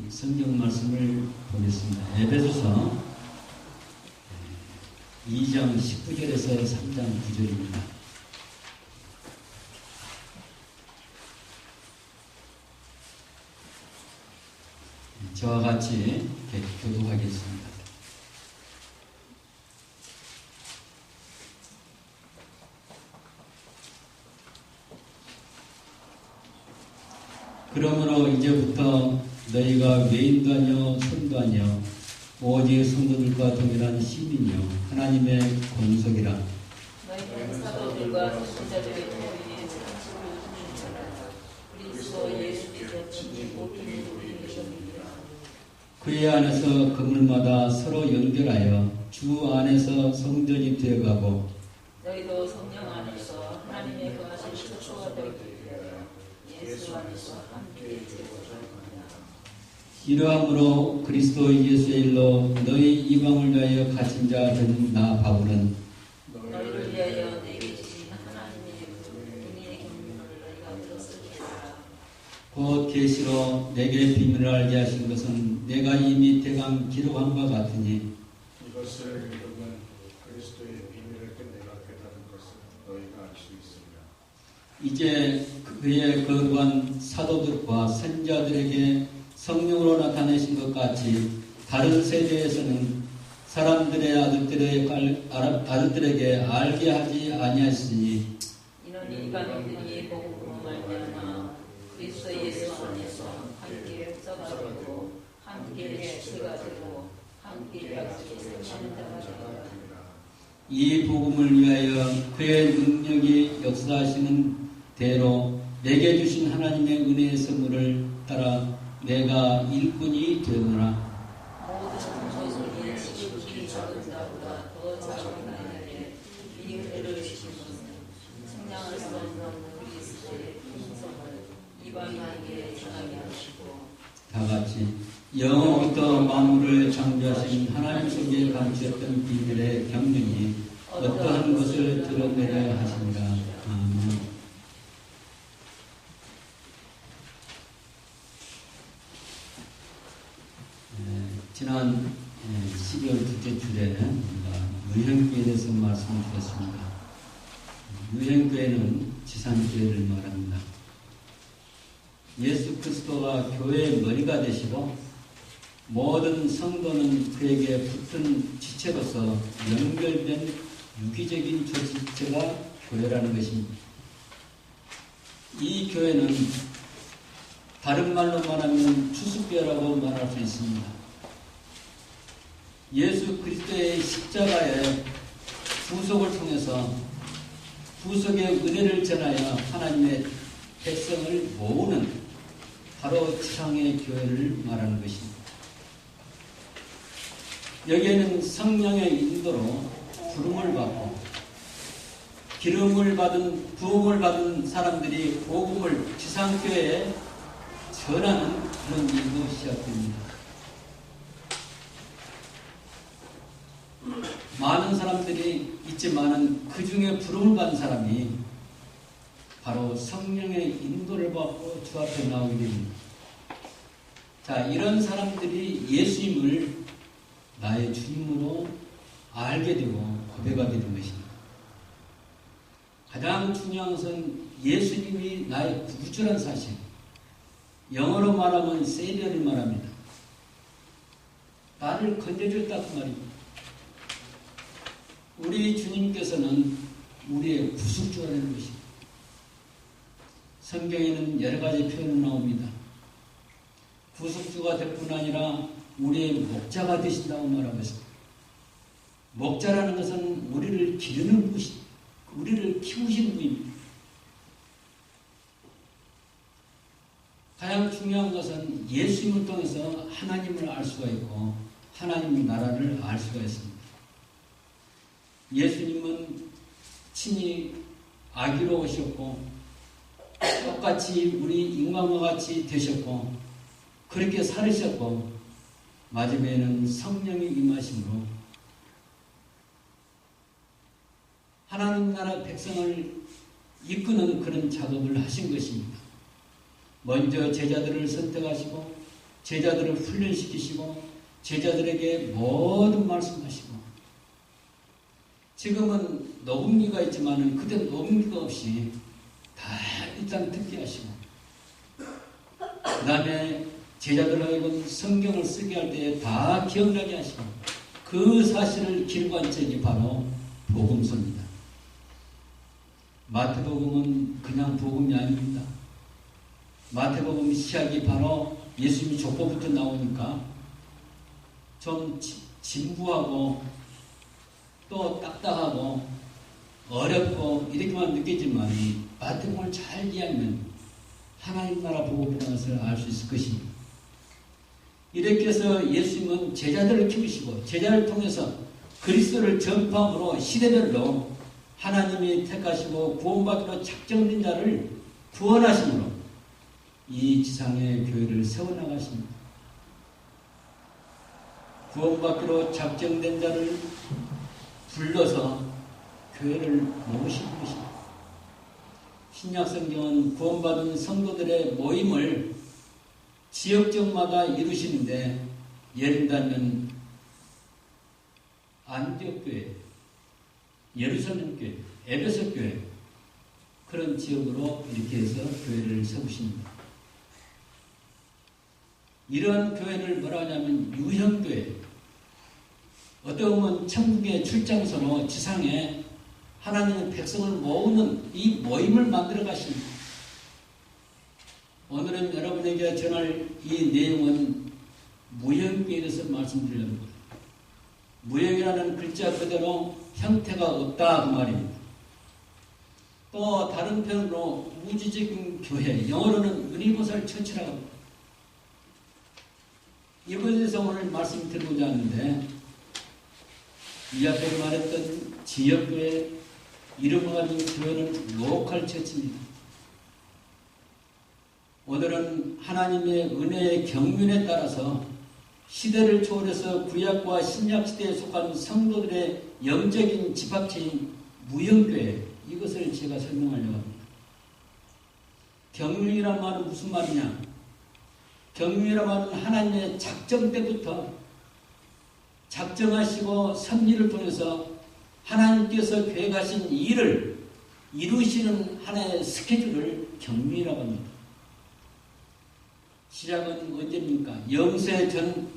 성경 말씀을 보겠습니다. 에베소서 2장 19절에서 3장 9절입니다. 저와 같이 교독하겠습니다. 그러므로 이제부터 너희가 외인도 아니요 손도 아니요 오직 성도들과 동일한 시민이요 하나님의 권속이라. 너희는 사도들과 선지자들의 도리에 그리스도 예수께서 친히 보기를 우리에게 그의 안에서 그물마다 서로 연결하여 주 안에서 성전이 되어가고 너희도 성령 안에서 하나님의 거하신 처소가 되기 위하여 예수 안에서 함께 제거하였느니라. 이러함으로 그리스도 예수의 일로 너희 이방을 위하여 갇힌 자 된 나 바울은 너희를 위하여 내게 주신 하나님의 은혜의 경륜을 너희가 들었으리라. 곧 계시로 내게 비밀을 알게 하신 것은 내가 이미 대강 기록한 바 같으니 이것을 읽으면 그리스도의 비밀을 내가 깨달은 것을 너희가 알 수 있으리라. 이제 그의 거룩한 사도들과 선지자들에게 성령으로 나타내신 것 같이 다른 세대에서는 사람들의 아들들에게 알게 하지 아니하시니 이는 일반인들이 복음으로 말미암아 그리스도 예수 안에서 함께 썩어지고 함께 주가 되고 함께 약속의 사는 자가 되리라. 이 복음을 위하여 그의 능력이 역사하시는 대로 내게 주신 하나님의 은혜의 선물을 따라 내가 일꾼이 되노라. 모든 소속이 지극히 작은 자보다 더 작은 나에게 이 은혜를 주신 것은 성량을 수 없는 그리스도의 풍성을 이방인에게 전하게 하시고 다 같이 영원부터 만물을 창조하신 하나님 속에 감추었던 비밀의 경륜이 어떠한 것을 드러내려 하시니라. 아멘. 지난 12월 둘째 주에 우리가 유행교회에 대해서 말씀을 드렸습니다. 유행교회는 지상교회를 말합니다. 예수 그리스도가 교회의 머리가 되시고 모든 성도는 그에게 붙은 지체로서 연결된 유기적인 조직체가 교회라는 것입니다. 이 교회는 다른 말로 말하면 추수교라고 말할 수 있습니다. 예수 그리스도의 십자가의 구속을 통해서 구속의 은혜를 전하여 하나님의 백성을 모으는 바로 지상의 교회를 말하는 것입니다. 여기에는 성령의 인도로 부름을 받고 기름을 받은 부흥을 받은 사람들이 복음을 지상교회에 전하는 그런 일도 시작됩니다. 많은 사람들이 있지만은 그 중에 부름을 받은 사람이 바로 성령의 인도를 받고 주 앞에 나오게 됩니다. 자, 이런 사람들이 예수님을 나의 주님으로 알게 되고 고백하게 된 것입니다. 가장 중요한 것은 예수님이 나의 구주라는 사실. 영어로 말하면 세이비어를 말합니다. 나를 건져줬다 그 말입니다. 우리 주님께서는 우리의 구속주라는 것입니다. 성경에는 여러 가지 표현이 나옵니다. 구속주가 될 뿐 아니라 우리의 목자가 되신다고 말하고 있습니다. 목자라는 것은 우리를 기르는 분이, 우리를 키우시는 분입니다. 가장 중요한 것은 예수님을 통해서 하나님을 알 수가 있고 하나님의 나라를 알 수가 있습니다. 예수님은 친히 아기로 오셨고 똑같이 우리 인간과 같이 되셨고 그렇게 살으셨고 마지막에는 성령이 임하심으로 하나님 나라 백성을 이끄는 그런 작업을 하신 것입니다. 먼저 제자들을 선택하시고 제자들을 훈련시키시고 제자들에게 모든 말씀하시고 지금은 녹음기가 있지만 그때 녹음기가 없이 다 일단 듣게 하시고 그 다음에 제자들 하여금 성경을 쓰게 할 때 다 기억나게 하시고 그 사실을 기록한 책이 바로 복음서입니다. 마태복음은 그냥 복음이 아닙니다. 마태복음 시작이 바로 예수님이 족보부터 나오니까 좀 진부하고 또 딱딱하고 어렵고 이렇게만 느끼지만 마태복음을 잘 이해하면 하나님 나라 복음이라는 것을 알 수 있을 것입니다. 이렇게 해서 예수님은 제자들을 키우시고 제자를 통해서 그리스도를 전파함으로 시대별로 하나님이 택하시고 구원받기로 작정된 자를 구원하심으로 이 지상의 교회를 세워나가십니다. 구원받기로 작정된 자를 불러서 교회를 모으시는 것입니다. 신약성경은 구원받은 성도들의 모임을 지역적마다 이루시는데 예를 들면 안디옥교회, 예루살렘교회, 에베소교회 그런 지역으로 이렇게 해서 교회를 세우십니다. 이런 교회를 뭐라 하냐면 유형교회, 어떻게 보면 천국의 출장소로 지상에 하나님의 백성을 모으는 이 모임을 만들어 가십니다. 오늘은 여러분에게 전할 이 내용은 무형교회에 대해서 말씀드리려고 합니다. 무형이라는 글자 그대로 형태가 없다 그 말입니다. 또 다른 표현으로 무지적인 교회, 영어로는 유니버설 처치라고 합니다. 이것에 대해서 오늘 말씀드리고자 하는데 이 앞에 말했던 지역교회 이름을 가진 교회는 로컬 처치입니다. 오늘은 하나님의 은혜의 경륜에 따라서 시대를 초월해서 구약과 신약 시대에 속한 성도들의 영적인 집합체인 무형교회 이것을 제가 설명하려고 합니다. 경륜이란 말은 무슨 말이냐? 경륜이란 말은 하나님의 작정 때부터 작정하시고 섭리를 통해서 하나님께서 계획하신 일을 이루시는 하나의 스케줄을 경륜이라고 합니다. 시작은 언제입니까? 영세 전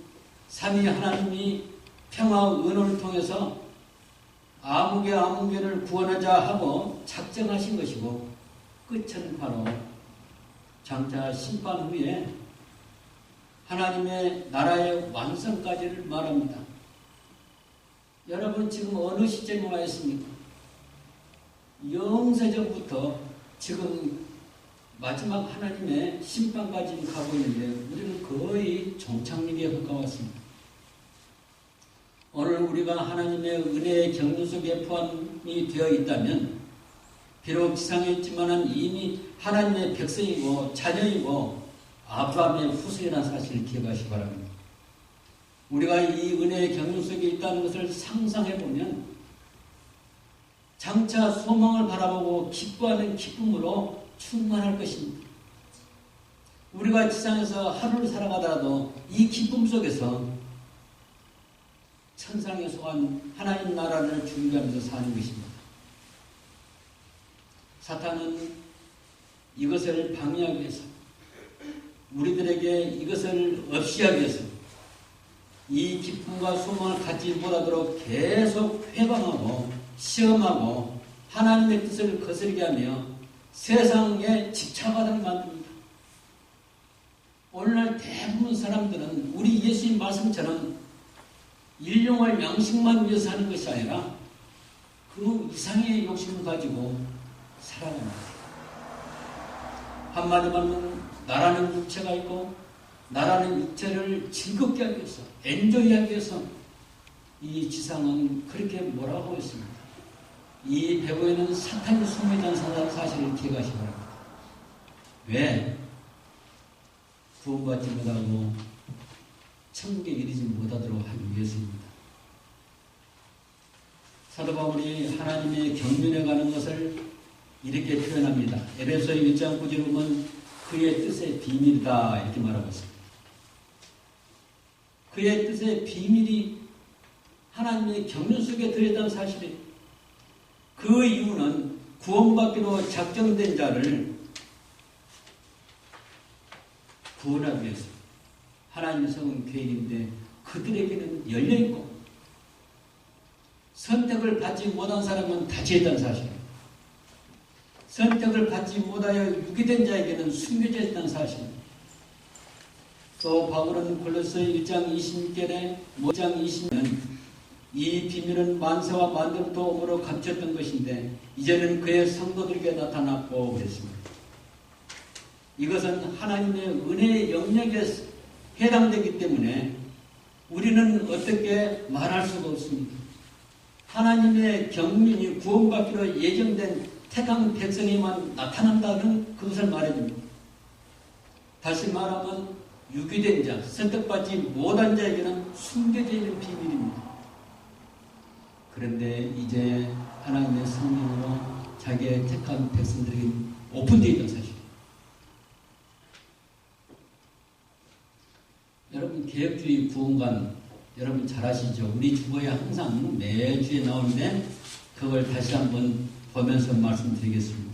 삼위 하나님이 평화 은호를 통해서 아무개를 구원하자 하고 작정하신 것이고 끝은 바로 장차 심판 후에 하나님의 나라의 완성까지를 말합니다. 여러분 지금 어느 시점에 와 있습니까? 영세전부터 지금 마지막 하나님의 심판까지 가고 있는데 우리는 거의 종착역에 가까웠습니다. 오늘 우리가 하나님의 은혜의 경륜 속에 포함이 되어 있다면 비록 지상에 있지만 이미 하나님의 백성이고 자녀이고 아브라함의 후손이라는 사실을 기억하시기 바랍니다. 우리가 이 은혜의 경륜 속에 있다는 것을 상상해보면 장차 소망을 바라보고 기뻐하는 기쁨으로 충만할 것입니다. 우리가 지상에서 하루를 살아가더라도 이 기쁨 속에서 천상에 속한 하나님 나라를 준비하면서 사는 것입니다. 사탄은 이것을 방해하기 위해서 우리들에게 이것을 없이 하기 위해서 이 기쁨과 소망을 갖지 못하도록 계속 회방하고 시험하고 하나님의 뜻을 거스르게 하며 세상에 집착하도록 만듭니다. 오늘날 대부분 사람들은 우리 예수님 말씀처럼 일용할 양식만 위해서 사는 것이 아니라 그 이상의 욕심을 가지고 살아갑니다. 한마디로 하면 나라는 육체가 있고 나라는 육체를 즐겁게 하기 위해서 엔조이하기 위해서 이 지상은 그렇게 뭐라고 했습니다. 이 배후에는 사탄이 숨어있다는 사실을 기억하시기 바랍니다. 왜? 구원받지 못하고 천국에 이르지 못하도록 하기 위해서입니다. 사도 바울이 하나님의 경륜에 가는 것을 이렇게 표현합니다. 에베소 1장 9절에 보면 그의 뜻의 비밀이다 이렇게 말하고 있습니다. 그의 뜻의 비밀이 하나님의 경륜 속에 들어있다는 사실이에요. 그 이유는 구원받기로 작정된 자를 구원하기 위해서 하나님의 성은 계획인데 그들에게는 열려있고 선택을 받지 못한 사람은 닫혀있다는 사실이에요. 선택을 받지 못하여 유기된 자에게는 숨겨져 있다는 사실입니다. 또 바울은 골로새 1장 20절에 5장 20년 이 비밀은 만세와 만대부터 오므로 감췄던 것인데 이제는 그의 성도들에게 나타났고 그랬습니다. 이것은 하나님의 은혜의 영역에 해당되기 때문에 우리는 어떻게 말할 수가 없습니다. 하나님의 경륜이 구원받기로 예정된 택한 백성에만 나타난다는 그것을 말해줍니다. 다시 말하면 유기된 자, 선택받지 못한 자에게는 숨겨져 있는 비밀입니다. 그런데 이제 하나님의 성령으로 자기의 택한 백성들에게 오픈되어 있다는 사실. 여러분 개혁주의 구원관 여러분 잘 아시죠? 우리 주보에 항상 매주에 나오는데 그걸 다시 한번 보면서 말씀드리겠습니다.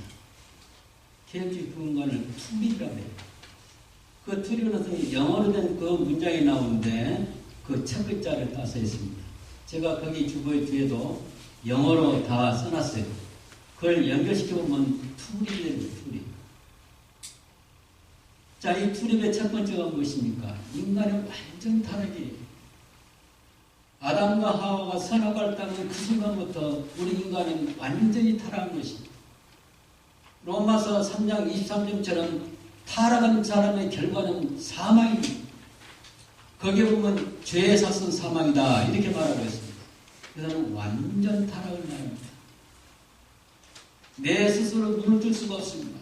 개혁주의 구원관을 투리라고 해요. 그 투리는 영어로 된 그 문장이 나오는데 그 첫 글자를 따서 있습니다. 제가 거기 주보의 뒤에도 영어로 다 써놨어요. 그걸 연결시켜보면 투리입니다. 투리. 자, 이 투립의 첫 번째가 무엇입니까? 인간의 완전 타락이에요. 아담과 하와가 선악과를 따는 그 순간부터 우리 인간은 완전히 타락한 것입니다. 로마서 3장 23절처럼 타락한 사람의 결과는 사망입니다. 거기에 보면 죄의 삭은 사망이다 이렇게 말하고 있습니다. 그래서 완전 타락을 말합니다. 내 스스로 눈을 뜰 수가 없습니다.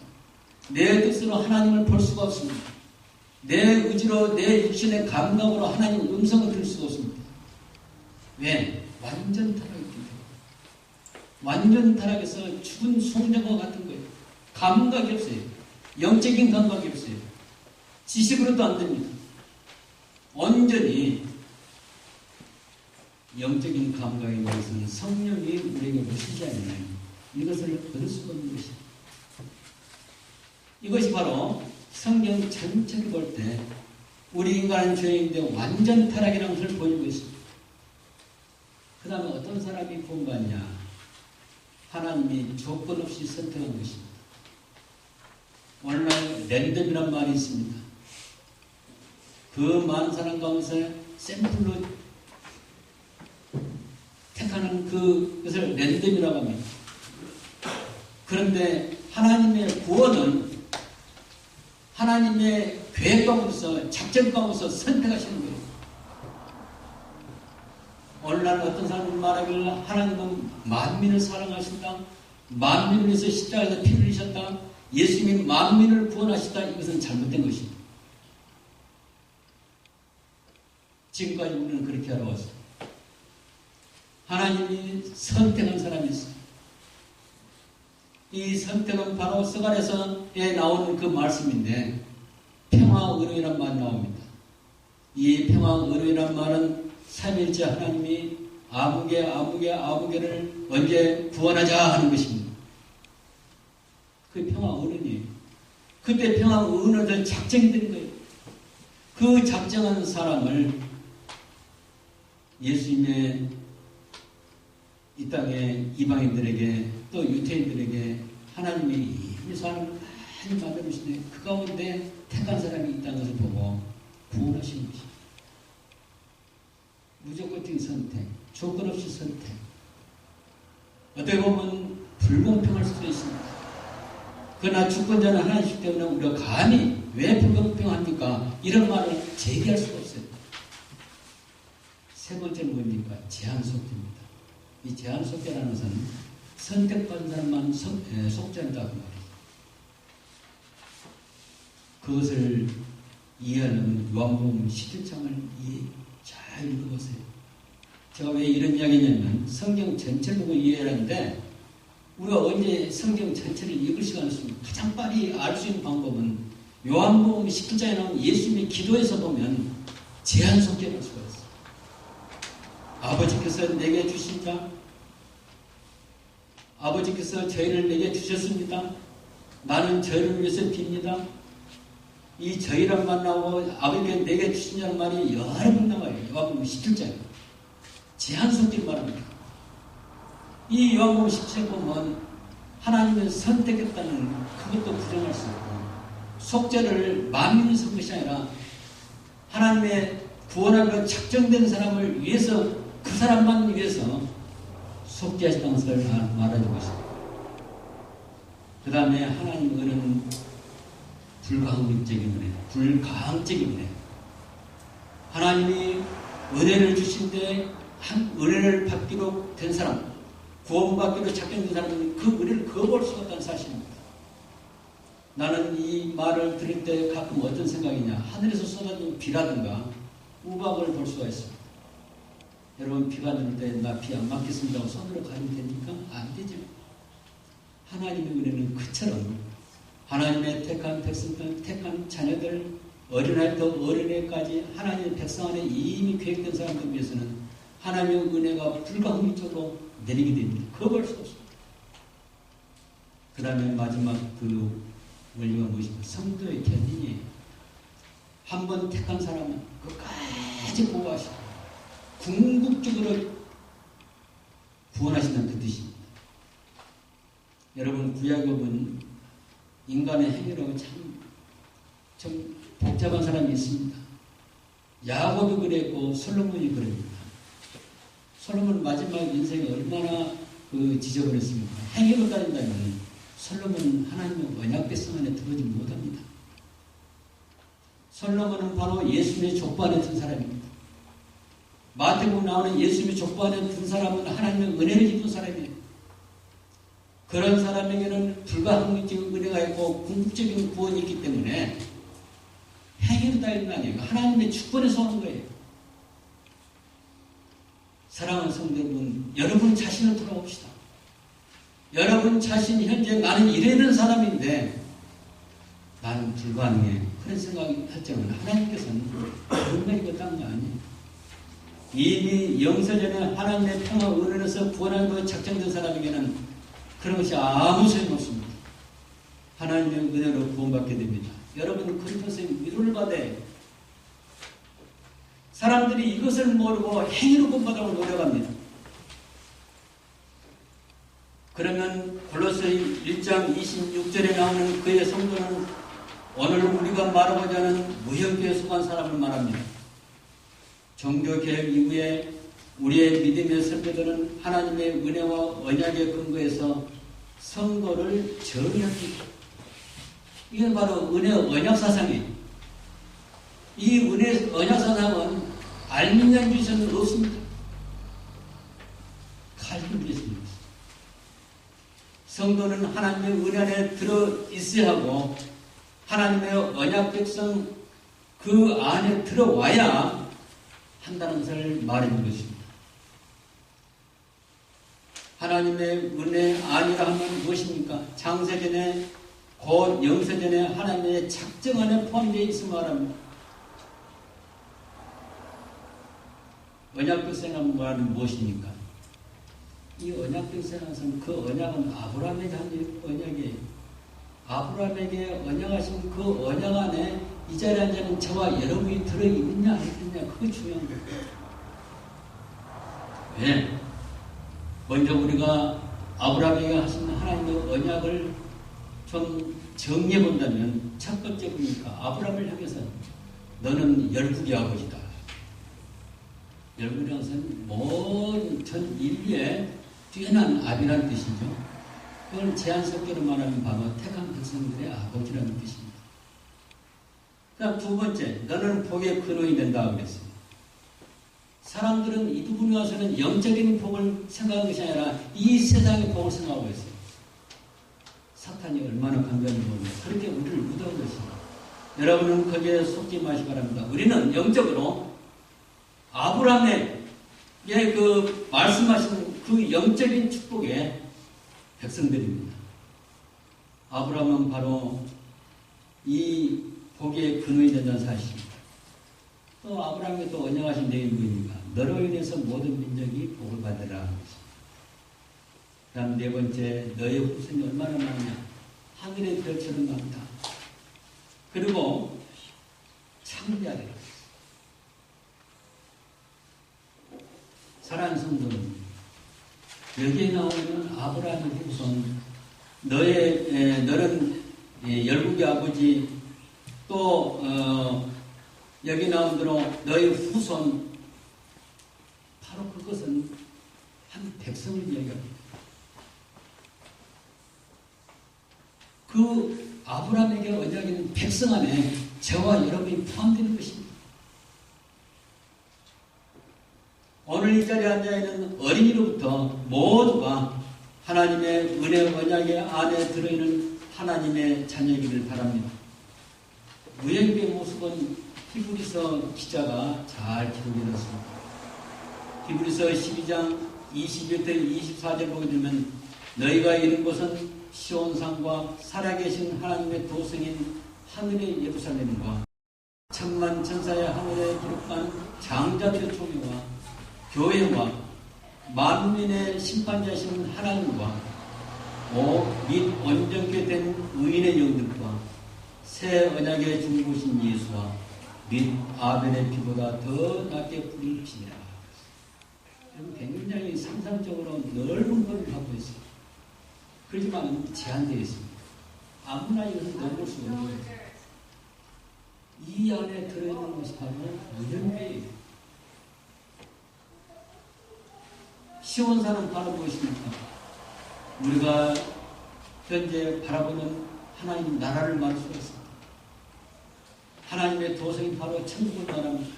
내 뜻으로 하나님을 볼 수가 없습니다. 내 의지로 내 육신의 감각으로 하나님 음성을 들을 수가 없습니다. 왜? 완전 타락이기 때문에. 완전 타락해서 죽은 송장과 같은 거예요. 감각이 없어요. 영적인 감각이 없어요. 지식으로도 안 됩니다. 온전히 영적인 감각인 것은 성령이 우리에게 오시지 않으면 이것을 얻을 수가 없는 것입니다. 이것이 바로 성경 전체를 볼 때 우리 인간은 죄인인데 완전 타락이라는 것을 보여주고 있습니다. 그 다음에 어떤 사람이 구원받냐? 하나님이 조건 없이 선택한 것입니다. 오늘날 랜덤이란 말이 있습니다. 그 많은 사람 가운데서 샘플로 택하는 그것을 랜덤이라고 합니다. 그런데 하나님의 구원은 하나님의 계획 가운데서 작전 가운데서 선택하시는 거예요. 오늘날 어떤 사람은 말하길 하나님은 만민을 사랑하신다. 만민을 위해서 십자가에서 피를 흘리셨다. 예수님이 만민을 구원하시다. 이것은 잘못된 것입니다. 지금까지 우리는 그렇게 알아왔어요. 하나님이 선택한 사람이 있어요. 이 선택은 바로 서간에서에 나오는 그 말씀인데 평화의로이란 말이 나옵니다. 이 평화의로이란 말은 삼일째 하나님이 아무개를 언제 구원하자 하는 것입니다. 그 평화의론이에요. 그때 평화의론을 작정이 되는 거예요. 그 작정한 사람을 예수님의 이 땅의 이방인들에게 또 유태인들에게 하나님이 이 사람을 많이 만들어주시네. 그 가운데 택한 사람이 있다는 것을 보고 구원하신 것입니다. 무조건적인 선택, 조건 없이 선택. 어떻게 보면 불공평할 수도 있습니다. 그러나 주권자는 하나님이기 때문에 우리가 감히 왜 불공평합니까? 이런 말을 제기할 수가 없어요. 세 번째는 뭡니까? 제한속죄입니다. 이 제한속죄라는 것은 선택받은 사람만 속죄한다고 말이에요. 그것을 이해하는 요한복음 11장을 잘 읽어보세요. 제가 왜 이런 이야기냐면 성경 전체를 보고 이해하는데 우리가 언제 성경 전체를 읽을 시간이 있으면 가장 빨리 알 수 있는 방법은 요한복음 11장에 나온 예수님의 기도에서 보면 제한 속죄를 할 수가 있어요. 아버지께서 내게 주신 자, 아버지께서 저희를 내게 주셨습니다. 나는 저희를 위해서 빕니다. 이 저희란 말 나오고 아버지께 내게 주시냐는 말이 여러 번 나와요. 요한복음 17장에. 제한 속죄를 말합니다. 이 요한복음 17장 보면 하나님을 선택했다는 그것도 부정할 수 있고 속죄를 만민이 선 것이 아니라 하나님의 구원하기로 작정된 사람을 위해서 그 사람만 위해서 속죄하셨다는 것을 말해주고 있습니다. 그 다음에 하나님의 은혜는 불가항적인 은혜, 불가항적인 은혜. 하나님이 은혜를 주신데 한 은혜를 받기로 된 사람, 구원받기로 작정된 사람은 그 은혜를 거부할 수가 없다는 사실입니다. 나는 이 말을 들을 때 가끔 어떤 생각이냐, 하늘에서 쏟아진 비라든가 우박을 볼 수가 있습니다. 여러분, 비가 내릴 때 나 비 안 맞겠습니다 하고 손으로 가리면 됩니까? 안 되죠. 하나님의 은혜는 그처럼 하나님의 택한 백성들, 택한 자녀들, 어린아이부터 어린애까지 하나님의 백성 안에 이미 계획된 사람들 위해서는 하나님의 은혜가 불가항력적으로 내리게 됩니다. 거부할 수 없습니다. 그 다음에 마지막 그 원리가 무엇입니까? 성도의 견인이에요. 한 번 택한 사람은 끝까지 보호하시고 궁극적으로 구원하신다는 그 뜻입니다. 여러분, 구약업은 인간의 행위라고 참 복잡한 사람이 있습니다. 야곱이 그랬고 솔로몬이 그럽니다. 솔로몬 마지막 인생이 얼마나 지저분했습니까? 행위로 따진다면 솔로몬은 하나님의 언약 백성 안에 들어오지 못합니다. 솔로몬은 바로 예수님의 족보 안에 든 사람입니다. 마태복음 나오는 예수님의 족보 안에 든 사람은 하나님의 은혜를 입은 사람이에요. 그런 사람에게는 불가항력적인 은혜가 있고 궁극적인 구원이 있기 때문에 행위로 따지는 아니에요. 하나님의 축복에서 오는 거예요. 사랑하는 성도 여러분, 여러분 자신을 돌아봅시다. 여러분 자신이 현재 나는 이래야 되는 사람인데 나는 불가능해. 그런 생각이 했지만 하나님께서는 그런 거 이거 딴 거 아니에요. 이미 영세전에 하나님의 평화 은혜로서 구원하는 작정된 사람에게는 그런 것이 아무 소용없습니다. 하나님의 은혜로 구원받게 됩니다. 여러분, 그리스도의 위로를 받아야 사람들이 이것을 모르고 행위로 구원받으려고 노력합니다. 그러면 골로새 1장 26절에 나오는 그의 성도는 오늘 우리가 말하고자 하는 무형교에 속한 사람을 말합니다. 종교개혁 이후에 우리의 믿음의 선배들은 하나님의 은혜와 언약의 근거에서 선거를 정의합니다. 이건 바로 은혜 언약 사상이에요. 이 은혜 언약 사상은 알미니안주의자는 없습니다. 칼빈주의자입니다. 성도는 하나님의 은혜 안에 들어 있어야 하고 하나님의 언약 백성 그 안에 들어와야 한다는 것을 말해주는 것입니다. 하나님의 은혜 아니라 하면 무엇입니까? 장세전에 곧 영세전에 하나님의 작정 안에 포함되어 있음을 말합니다. 언약백성이라는 말은 무엇입니까? 이 언약백성이라는 것은 그 언약은 아브라함에게 한 언약이에요. 아브라함에게 언약하신 그 언약 안에 이 자리에 앉아있는 저와 여러분이 들어있느냐 안 있느냐 그게 중요한 거예요. 왜? 먼저 우리가 아브라함에게 하신 하나님의 언약을 좀 정리해 본다면 첫 번째 보니까 아브라함을 향해서 너는 열국의 아버지다. 열국이라는 것은 전 인류의 뛰어난 아비라는 뜻이죠. 그걸 제한석계로 말하면 바로 택한 백성들의 아버지라는 뜻입니다. 그 다음 두 번째, 너는 복의 근원이 된다 그랬습니다. 사람들은 이 부분에 와서는 영적인 복을 생각하는 것이 아니라 이 세상의 복을 생각하고 있어요. 사탄이 얼마나 강간이 보면 그렇게 우리를 묻어온 것입니다. 여러분은 거기에 속지 마시기 바랍니다. 우리는 영적으로 아브라함의 그 말씀하신 그 영적인 축복의 백성들입니다. 아브라함은 바로 이 복의 근원이 된다는 사실입니다. 또 아브라함이 또 언약하신 내용이 뭐입니까? 너로 인해서 모든 민족이 복을 받으라 하는 것입니다. 그 다음 네 번째, 너의 후손이 얼마나 많으냐? 하늘의 별처럼 많다. 그리고 창대하리라. 사랑하는 성도는 여기에 나오는 아브라함의 후손, 너는 열국의 아버지, 또 여기 나온 대로 너의 후손, 바로 그것은 한 백성을 이야기합니다. 그 아브라함에게 언약인 백성 안에 저와 여러분이 포함되는 것입니다. 오늘 이 자리에 앉아있는 어린이로부터 모두가 하나님의 은혜 언약의 안에 들어있는 하나님의 자녀이기를 바랍니다. 무형의 모습은 히브리서 기자가 잘 기록해놨습니다. 히브리서 12장 21절 24절 보게 되면 너희가 이른 곳은 시온산과 살아계신 하나님의 도성인 하늘의 예루살렘과 천만 천사의 하늘에 기록한 장자들의 총회와 교회와 만민의 심판자이신 하나님과 및 온전케 된 의인의 영들과 새 언약의 중보신 예수와 및 아벨의 피보다 더 낫게 뿌릴 피니라. 굉장히 상상적으로 넓은 것을 갖고 있습니다. 그렇지만 제한되어 있습니다. 아무나 이것을 넘을 수 없는 거예요. 이 안에 들어있는 것이 바로 무형배예요. 시온산은 바로 무엇입니까? 우리가 현재 바라보는 하나님 나라를 말할 수가 있습니다. 하나님의 도성이 바로 천국을 말합니다.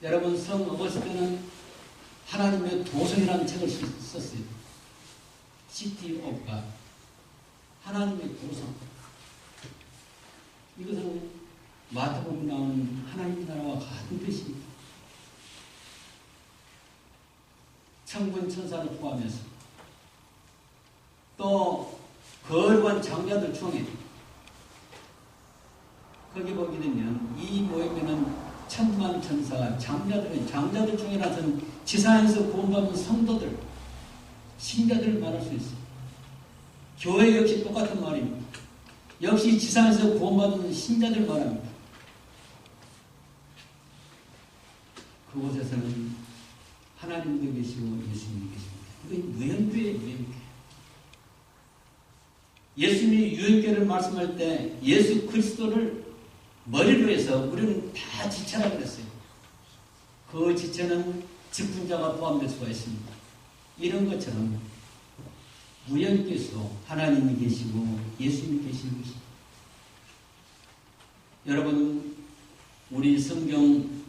여러분 성 어거스틴은 하나님의 도성이라는 책을 썼어요. City of God. 하나님의 도성. 이것은 마태복음에 나오는 하나님 나라와 같은 뜻입니다. 천군 천사를 포함해서 또 거룩한 장자들 중에 거기 보게 되면 이 모임에는 천만 천사 장자들 중에라서는 지상에서 구원받은 성도들 신자들을 말할 수 있어요. 교회 역시 똑같은 말입니다. 역시 지상에서 구원받은 신자들 말합니다. 그곳에서는 하나님도 계시고 예수님도 계십니다. 이건 무형교회예요. 무형교회. 예수님이 유형교회를 말씀할 때 예수 그리스도를 머리로 해서 우리는 다 지체라고 그랬어요. 그 지체는 직분자가 포함될 수가 있습니다. 이런 것처럼 무형교회에서 하나님이 계시고 예수님이 계시는 것입니다. 여러분 우리 성경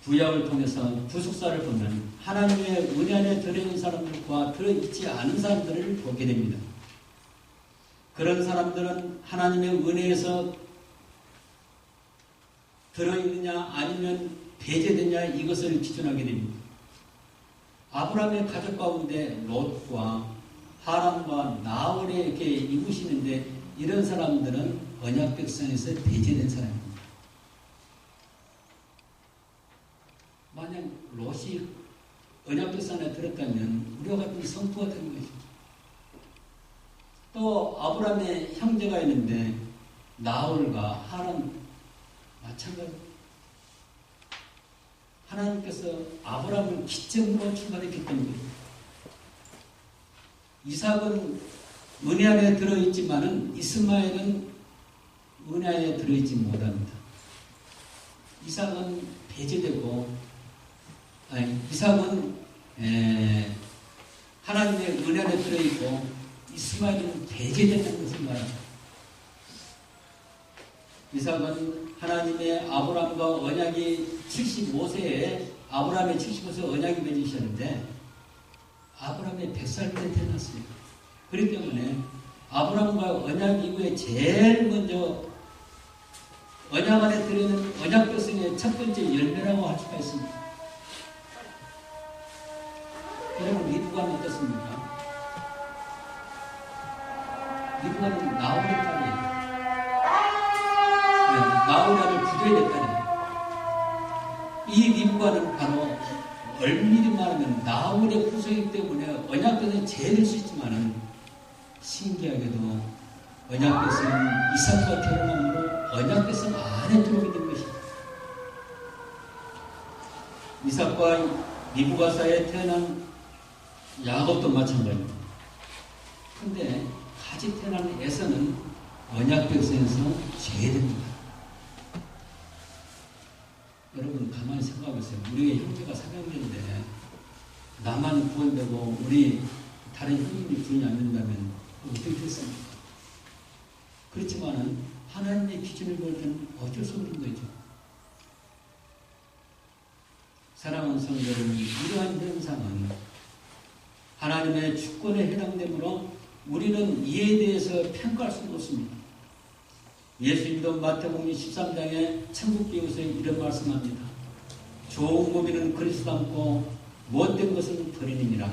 구약을 통해서 구속사를 보면 하나님의 은혜 안에 들어있는 사람들과 들어있지 않은 사람들을 보게 됩니다. 그런 사람들은 하나님의 은혜에서 들어있느냐 아니면 배제되냐 이것을 기준하게 됩니다. 아브라함의 가족 가운데 롯과 하람과 나홀에 이렇게 이루시는데 이런 사람들은 언약 백성에서 배제된 사람입니다. 만약 롯이 언약 백성에 들었다면 우리와 같은 성도가 되는 것입니다. 또 아브라함의 형제가 있는데 나홀과 하람 마찬가지입니다. 하나님께서 아브라함을 기점으로 출발했기 때문에 이삭은 은혜 안에 들어있지만은 이스마엘은 은혜 안에 들어있지 못합니다. 이삭은 배제되고 이삭은 하나님의 은혜 안에 들어있고 이스마엘은 배제되는 것을 말합니다. 이삭은 하나님의 아브라함과 언약이 75세에 아브라함의 70에서 언약이 맺으셨는데 아브라함의 100살 때 태어났어요. 그렇기 때문에 아브라함과 언약 이후에 제일 먼저 언약 안에 들어있는 언약 백성의 첫 번째 열매라고 할 수가 있습니다. 여러분 리브가는 어떻습니까? 리브가는 나홀의 딸이에요. 나홀의 아들 부두엘의 딸이에요. 이 리브가는 바로 얼밀히 말하면 나홀의 후손이기 때문에 언약 백성이 제일 될 수 있지만은 신기하게도 언약 백성은 이삭과 결혼함으로 언약 백성 안에 들어오게 된 것입니다. 이삭과 리브가 사이에 태어난 야곱도 마찬가지입니다. 그런데 같이 태어난 에서는 언약 백성에서 제외됩니다. 여러분 가만히 생각해보세요. 우리의 형제가 사명자인데 나만 구원되고 우리 다른 형님이 구원이 안 된다면 어떻게 됐습니까? 그렇지만은 하나님의 기준을 볼 때는 어쩔 수 없는 거죠. 사랑하는 성도 여러분, 이러한 현상은 하나님의 주권에 해당되므로 우리는 이에 대해서 평가할 수는 없습니다. 예수님도 마태복음 13장에 천국비유에서 이런 말씀합니다. 좋은 고비는 그리스도 닮고 못된 것은 버리니라.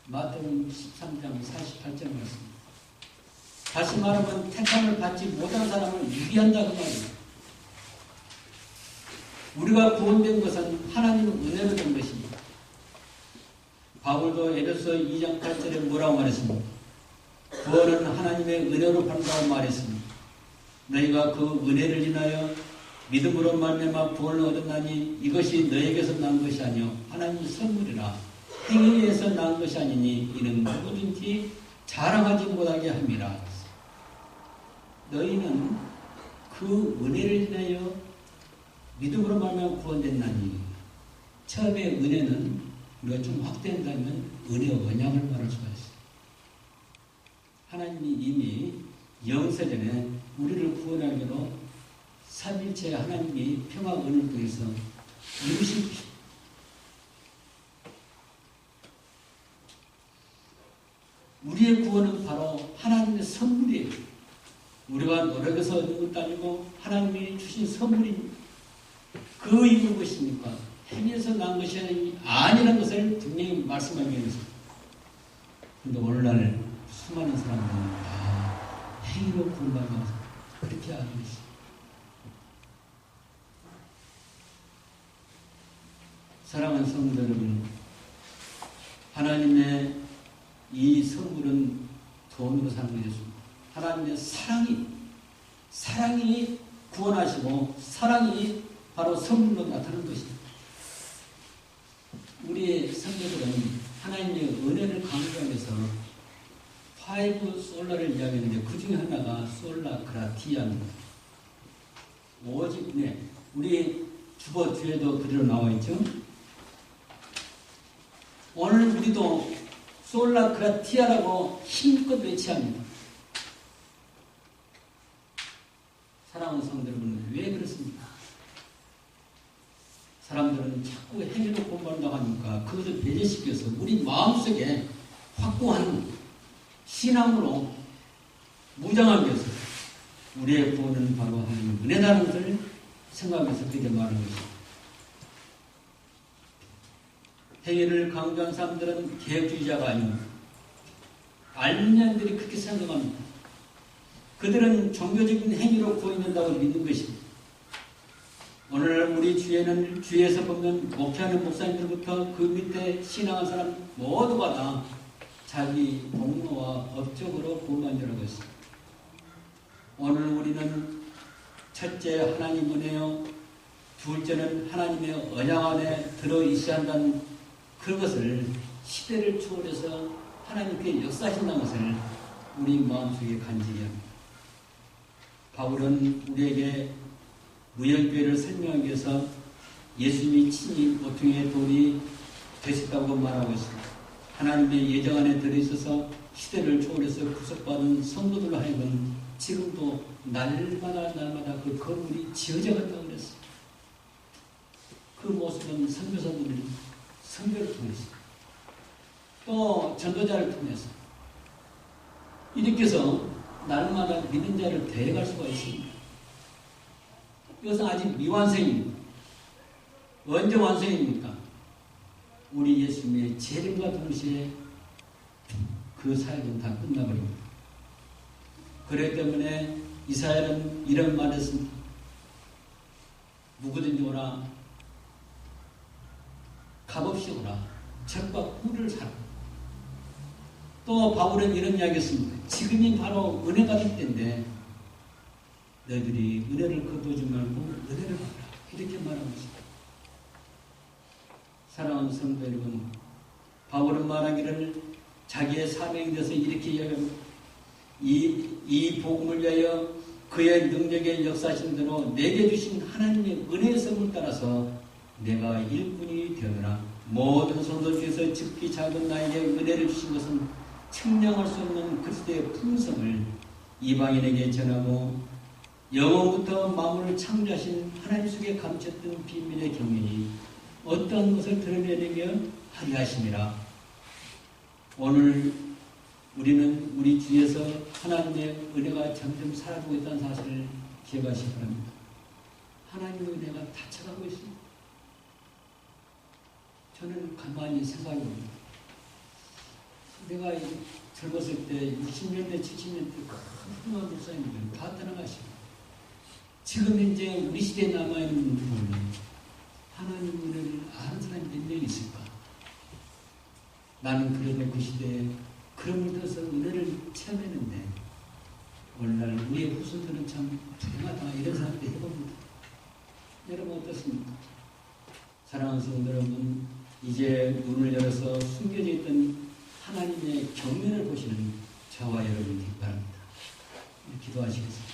마태복음 13장 48절 말씀입니다. 다시 말하면 택함을 받지 못한 사람을 유기한다 그 말입니다. 우리가 구원된 것은 하나님의 은혜로 된 것입니다. 바울도 에베소 2장 8절에 뭐라고 말했습니까? 구원은 하나님의 은혜로 받는다고 말했습니다. 너희가 그 은혜를 인하여 믿음으로 말미암아 구원을 얻었나니 이것이 너에게서 난 것이 아니요 하나님의 선물이라 행위에서 난 것이 아니니 이는 누구든지 자랑하지 못하게 함이라. 너희는 그 은혜를 인하여 믿음으로 말미암아 구원됐나니 처음에 은혜는 우리가 좀 확대한다면 은혜와 언약을 말할 수가 있어요. 하나님이 이미 영세전에 우리를 구원하기로 삼일체 하나님이 평화 은혜를 통해서 이루신 것입니다. 우리의 구원은 바로 하나님의 선물이에요. 우리가 노력해서 얻는 것도 아니고 하나님이 주신 선물입니다. 그 이유는 무엇입니까? 행위에서 난 것이 아니라는 것을 분명히 말씀하기 위해서. 그런데 오늘날 수많은 사람들은 다 행위로 구원받아서 그렇게 알고 있어요. 사랑하는 성도 여러분, 하나님의 이 선물은 돈으로 사는 것이었습니다. 하나님의 사랑이 구원하시고 사랑이 바로 선물로 나타나는 것입니다. 우리의 성도들은 하나님의 은혜를 강조하기 위해서 파이브 솔라를 이야기하는데 그 중에 하나가 솔라 그라티아입니다. 오직 우리 주보 뒤에도 그대로 나와 있죠. 오늘 우리도 솔라 그라티아라고 힘껏 외치합니다. 사랑하는 성도 여러분, 왜 그렇습니까? 사람들은 자꾸 행위로 공부한다고 하니까 그것을 배제시켜서 우리 마음속에 확고한 신앙으로 무장하기 위해서 우리의 구원은 바로 하나님의 은혜라는 것을 생각해서 그렇게 말하는 것입니다. 행위를 강조한 사람들은 개혁주의자가 아닙니다. 알미니안들이 그렇게 생각합니다. 그들은 종교적인 행위로 구원된다고 믿는 것입니다. 오늘 우리 주위에서 보면 목회하는 목사님들부터 그 밑에 신앙한 사람 모두가 다 자기 동료와 법적으로 구원받으라고 했습니다. 오늘 우리는 첫째 하나님 은혜요, 둘째는 하나님의 언약 안에 들어있어야 한다는 그것을 시대를 초월해서 하나님께 역사하신다는 것을 우리 마음속에 간직해야 합니다. 바울은 우리에게 무혈교회를 설명하기 위해서 예수님이 친히 보통의 돌이 되셨다고 말하고 있습니다. 하나님의 예정 안에 들어있어서 시대를 초월해서 구속받은 성도들로 하여금 지금도 날마다 그 건물이 지어져 간다고 그랬어요. 그 모습은 선교사들이 선교를 통해서 또 전도자를 통해서 이렇게 해서 날마다 믿는 자를 대해갈 수가 있습니다. 이것은 아직 미완성입니다. 언제 완성입니까? 우리 예수님의 재림과 동시에 그 사역은 다 끝나버립니다. 그렇기 때문에 이사야는 이런 말을 했습니다. 누구든지 오라, 값없이 오라, 적과 꿀을 사라. 또 바울은 이런 이야기했습니다. 지금이 바로 은혜 받을 때인데 너희들이 은혜를 거두지 말고 은혜를 받으라. 이렇게 말하고 있습니다. 사랑하는 성도 여러분, 바울은 말하기를 자기의 사명에 대해서 이렇게 이야기합니다. 이 복음을 위하여 그의 능력의 역사하신 대로 내게 주신 하나님의 은혜의 선물 따라서 내가 일꾼이 되느라 모든 성도 중에서 즉기 작은 나에게 은혜를 주신 것은 측량할 수 없는 그리스도의 풍성을 이방인에게 전하고 영원부터 만물을 창조하신 하나님 속에 감췄던 비밀의 경륜이 어떠한 것을 드러내려며 하리 하심이라. 오늘 우리는 우리 주위에서 하나님의 은혜가 점점 사라지고 있다는 사실을 기억하시기 바랍니다. 하나님의 은혜가 닫혀가고 있습니다. 저는 가만히 생각해 봅니다. 내가 젊었을 때 60년대, 70년대 큰 훌륭한 목사님들 다 떠나가시고 지금 이제 우리 시대에 남아있는 분은 하나님 은혜를 아는 사람이 몇 명 있을까? 나는 그래도 그 시대에 그런 것에서 은혜를 체험했는데 오늘날 우리의 후손들은 참 불행하다 이런 생각도 해봅니다. 여러분 어떻습니까? 사랑하는 성도 여러분, 이제 눈을 열어서 숨겨져 있던 하나님의 경륜을 보시는 저와 여러분이 바랍니다. 기도하시겠습니다.